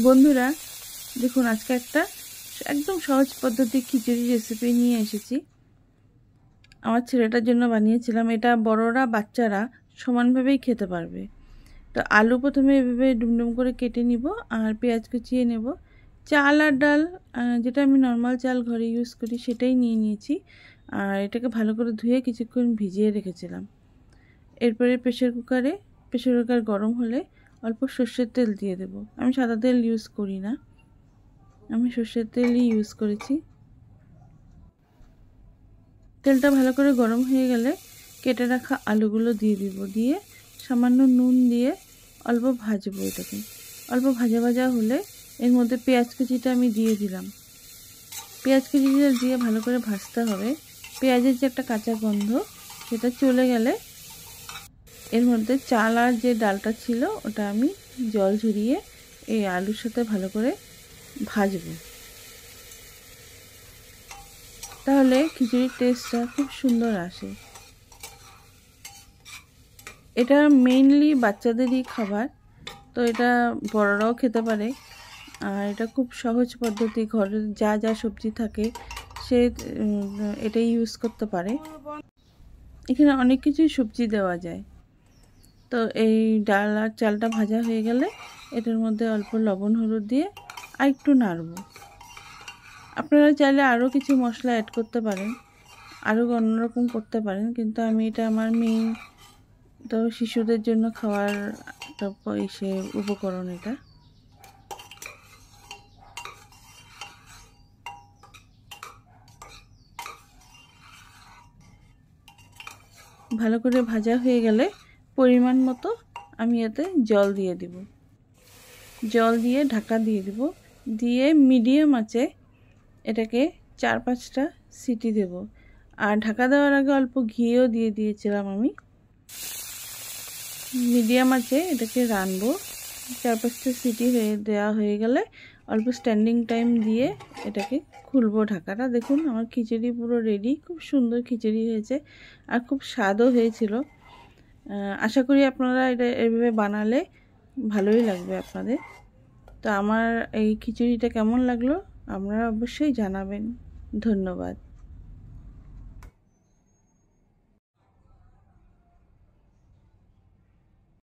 বন্ধুরা দেখুন আজকে একটা একদম সহজ পদ্ধতি খিচুড়ি রেসিপি নিয়ে এসেছি। আমার ছেলেটার জন্য বানিয়েছিলাম। এটা বড়রা বাচ্চারা সমানভাবেই খেতে পারবে। তো আলু প্রথমে এভাবে ডুমডুম করে কেটে নিব আর পেঁয়াজ কুচিয়ে নেব। চাল আর ডাল যেটা আমি নর্মাল চাল ঘরে ইউজ করি সেটাই নিয়ে নিয়েছি। আর এটাকে ভালো করে ধুয়ে কিছুক্ষণ ভিজিয়ে রেখেছিলাম। এরপরে প্রেসার কুকার গরম হলে অল্প সর্ষের তেল দিয়ে দেব। আমি সাদা তেল ইউজ করি না, আমি সর্ষের তেলই ইউজ করেছি। তেলটা ভালো করে গরম হয়ে গেলে কেটে রাখা আলুগুলো দিয়ে দিব। দিয়ে সামান্য নুন দিয়ে অল্প ভাজবো। এটাকে অল্প ভাজা ভাজা হলে এর মধ্যে পেঁয়াজ কুচিটা আমি দিয়ে দিলাম। পেঁয়াজ কুচিটা দিয়ে ভালো করে ভাজতে হবে। পেঁয়াজের যে একটা কাঁচা গন্ধ সেটা চলে গেলে এর মধ্যে চাল আর যে ডালটা ছিল ওটা আমি জল ঝরিয়ে এই আলুর সাথে ভালো করে ভাজবো। তাহলে খিচুড়ির টেস্টটা খুব সুন্দর আসে। এটা মেইনলি বাচ্চাদেরই খাবার, তো এটা বড়রাও খেতে পারে। আর এটা খুব সহজ পদ্ধতি, ঘরে যা যা সবজি থাকে সে এটাই ইউজ করতে পারে। এখানে অনেক কিছুই সবজি দেওয়া যায়। তো এই ডাল আর চালটা ভাজা হয়ে গেলে এটার মধ্যে অল্প লবণ হলুদ দিয়ে আর একটু নাড়ব। আপনারা চাইলে আরও কিছু মশলা অ্যাড করতে পারেন, আরও অন্যরকম করতে পারেন, কিন্তু আমি এটা আমার মেইন তো শিশুদের জন্য খাওয়ার একটা উপকরণ। এটা ভালো করে ভাজা হয়ে গেলে পরিমাণ মতো আমি এতে জল দিয়ে দিব। জল দিয়ে ঢাকা দিয়ে দিব। দিয়ে মিডিয়াম আঁচে এটাকে 4-5টা সিটি দেব। আর ঢাকা দেওয়ার আগে অল্প ঘিও দিয়ে দিয়েছিলাম আমি। মিডিয়াম আঁচে এটাকে রানবো। 4-5টা সিটি দেওয়া হয়ে গেলে অল্প স্ট্যান্ডিং টাইম দিয়ে এটাকে খুলবো ঢাকাটা। দেখুন আমার খিচুড়ি পুরো রেডি। খুব সুন্দর খিচুড়ি হয়েছে আর খুব স্বাদও হয়েছিল। আশা করি আপনারা এটা এভাবে বানালে ভালোই লাগবে আপনাদের। তো আমার এই খিচুড়িটা কেমন লাগলো আপনারা অবশ্যই জানাবেন। ধন্যবাদ।